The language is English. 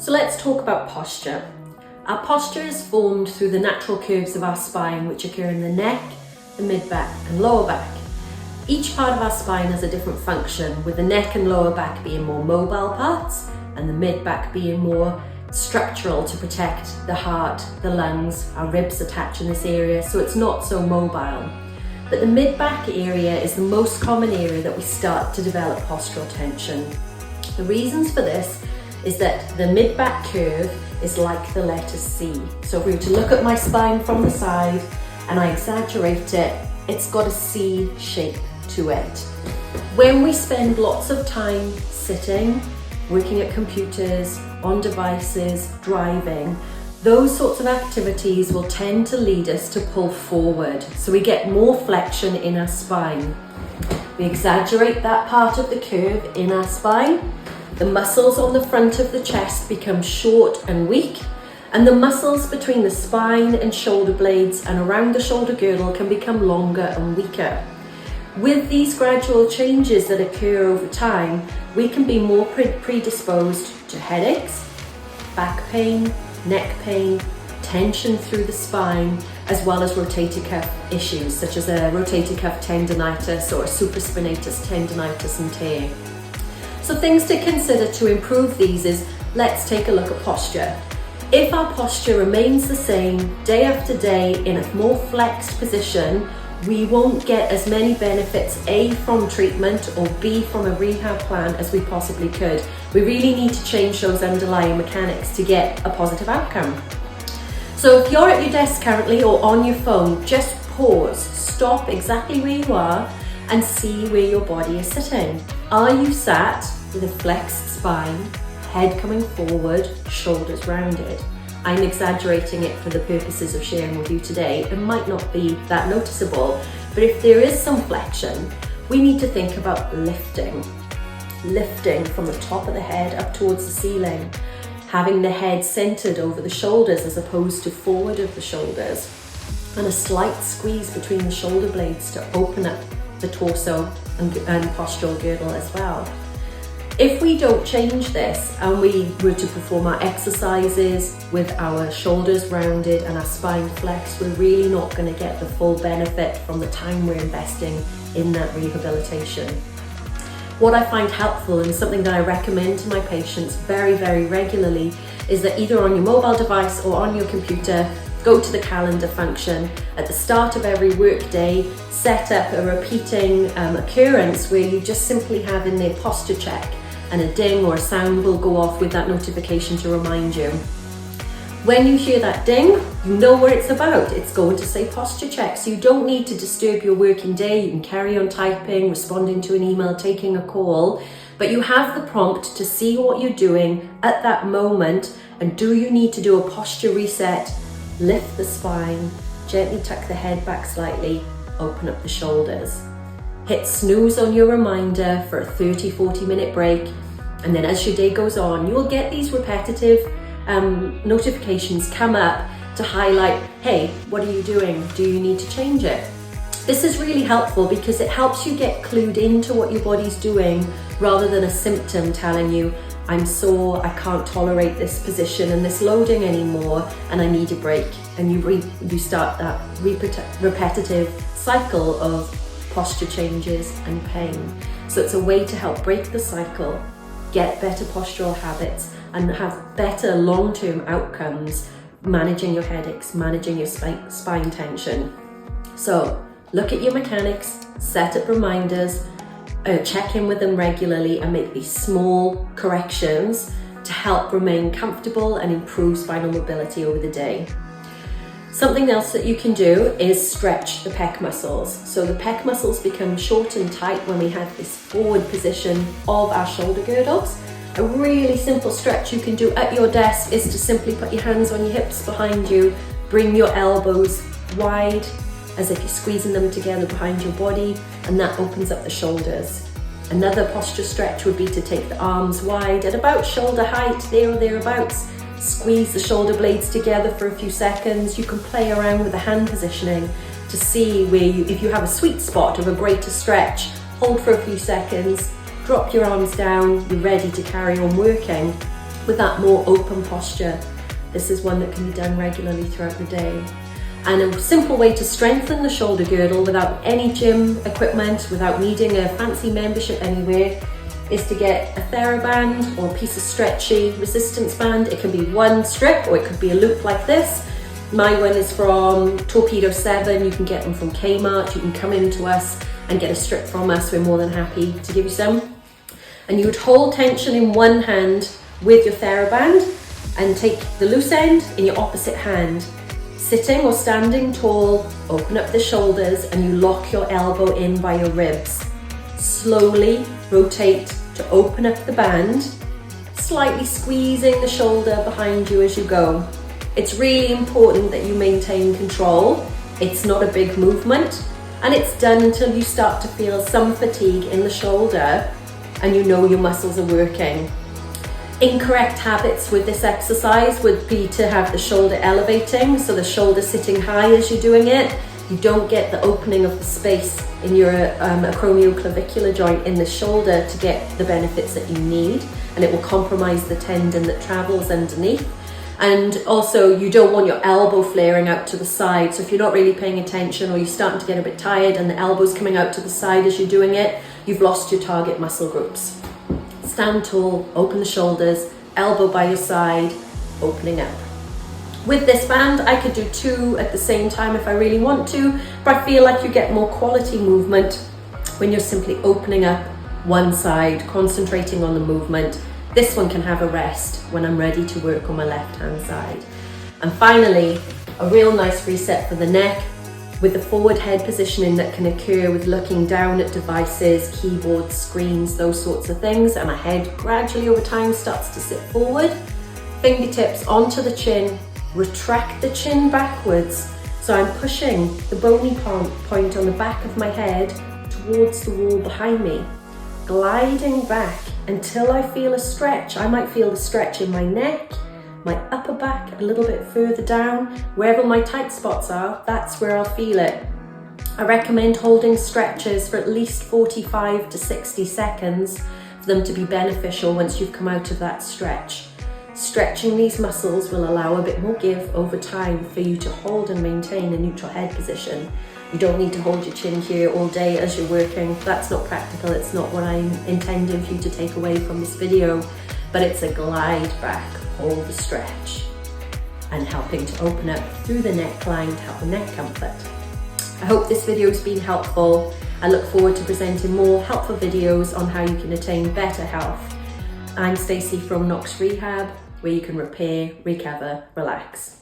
So let's talk about posture. Our posture is formed through the natural curves of our spine, which occur in the neck, the mid-back and lower back. Each part of our spine has a different function, with the neck and lower back being more mobile parts and the mid-back being more structural to protect the heart, the lungs. Our ribs attach in this area, so it's not so mobile. But the mid-back area is the most common area that we start to develop postural tension. The reasons for this is that the mid-back curve is like the letter C. So if we were to look at my spine from the side and I exaggerate it, it's got a C shape to it. When we spend lots of time sitting, working at computers, on devices, driving, those sorts of activities will tend to lead us to pull forward. So we get more flexion in our spine. We exaggerate that part of the curve in our spine. The muscles on the front of the chest become short and weak, and the muscles between the spine and shoulder blades and around the shoulder girdle can become longer and weaker. With these gradual changes that occur over time, we can be more predisposed to headaches, back pain, neck pain, tension through the spine, as well as rotator cuff issues such as a rotator cuff tendonitis or a supraspinatus tendonitis and tear. So things to consider to improve these is, let's take a look at posture. If our posture remains the same day after day in a more flexed position, we won't get as many benefits, A, from treatment or B, from a rehab plan as we possibly could. We really need to change those underlying mechanics to get a positive outcome. So if you're at your desk currently or on your phone, just pause, stop exactly where you are and see where your body is sitting. Are you sat with a flexed spine, head coming forward, shoulders rounded? I'm exaggerating it for the purposes of sharing with you today. It might not be that noticeable, but if there is some flexion, we need to think about lifting. Lifting from the top of the head up towards the ceiling, having the head centered over the shoulders as opposed to forward of the shoulders, and a slight squeeze between the shoulder blades to open up the torso and postural girdle as well. If we don't change this and we were to perform our exercises with our shoulders rounded and our spine flexed, we're really not going to get the full benefit from the time we're investing in that rehabilitation. What I find helpful and something that I recommend to my patients very, very regularly is that either on your mobile device or on your computer, go to the calendar function. At the start of every work day, set up a repeating occurrence where you just simply have in there posture check, and a ding or a sound will go off with that notification to remind you. When you hear that ding, you know what it's about. It's going to say posture check, so you don't need to disturb your working day. You can carry on typing, responding to an email, taking a call, but you have the prompt to see what you're doing at that moment, and do you need to do a posture reset? Lift the spine, gently tuck the head back slightly, open up the shoulders. Hit snooze on your reminder for a 30-40 minute break, and then as your day goes on, you will get these repetitive notifications come up to highlight, hey, what are you doing? Do you need to change it? This is really helpful because it helps you get clued into what your body's doing rather than a symptom telling you, I'm sore, I can't tolerate this position and this loading anymore, and I need a break. And you start that repetitive cycle of posture changes and pain. So it's a way to help break the cycle, get better postural habits, and have better long-term outcomes managing your headaches, managing your spine tension. So look at your mechanics, set up reminders, check in with them regularly, and make these small corrections to help remain comfortable and improve spinal mobility over the day. Something else that you can do is stretch the pec muscles. So the pec muscles become short and tight when we have this forward position of our shoulder girdles. A really simple stretch you can do at your desk is to simply put your hands on your hips behind you, bring your elbows wide as if you're squeezing them together behind your body, and that opens up the shoulders. Another posture stretch would be to take the arms wide at about shoulder height, there or thereabouts. Squeeze the shoulder blades together for a few seconds. You can play around with the hand positioning to see where if you have a sweet spot of a greater stretch, hold for a few seconds, drop your arms down, you're ready to carry on working. with that more open posture. This is one that can be done regularly throughout the day. And a simple way to strengthen the shoulder girdle without any gym equipment, without needing a fancy membership anywhere, is to get a TheraBand or a piece of stretchy resistance band. It can be one strip or it could be a loop like this. My one is from Torpedo 7. You can get them from Kmart. You can come into us and get a strip from us. We're more than happy to give you some. And you would hold tension in one hand with your TheraBand and take the loose end in your opposite hand. Sitting or standing tall, open up the shoulders and you lock your elbow in by your ribs. Slowly rotate to open up the band, slightly squeezing the shoulder behind you as you go. It's really important that you maintain control. It's not a big movement, and it's done until you start to feel some fatigue in the shoulder and you know your muscles are working. Incorrect habits with this exercise would be to have the shoulder elevating, so the shoulder sitting high as you're doing it. You don't get the opening of the space in your acromioclavicular joint in the shoulder to get the benefits that you need, and it will compromise the tendon that travels underneath. And also, you don't want your elbow flaring out to the side. So if you're not really paying attention or you're starting to get a bit tired and the elbow's coming out to the side as you're doing it, you've lost your target muscle groups. Stand tall, open the shoulders, elbow by your side, opening up. With this band, I could do 2 at the same time if I really want to, but I feel like you get more quality movement when you're simply opening up one side, concentrating on the movement. This one can have a rest when I'm ready to work on my left-hand side. And finally, a real nice reset for the neck with the forward head positioning that can occur with looking down at devices, keyboards, screens, those sorts of things, and my head gradually over time starts to sit forward. Fingertips onto the chin, retract the chin backwards. So I'm pushing the bony point on the back of my head towards the wall behind me, gliding back until I feel a stretch. I might feel the stretch in my neck, my upper back a little bit further down. Wherever my tight spots are, that's where I'll feel it. I recommend holding stretches for at least 45 to 60 seconds for them to be beneficial once you've come out of that stretch. Stretching these muscles will allow a bit more give over time for you to hold and maintain a neutral head position. You don't need to hold your chin here all day as you're working. That's not practical. It's not what I'm intending for you to take away from this video, but it's a glide back, hold the stretch, and helping to open up through the neckline to help the neck comfort. I hope this video has been helpful. I look forward to presenting more helpful videos on how you can attain better health. I'm Stacey from Knox Rehab, where you can repair, recover, relax.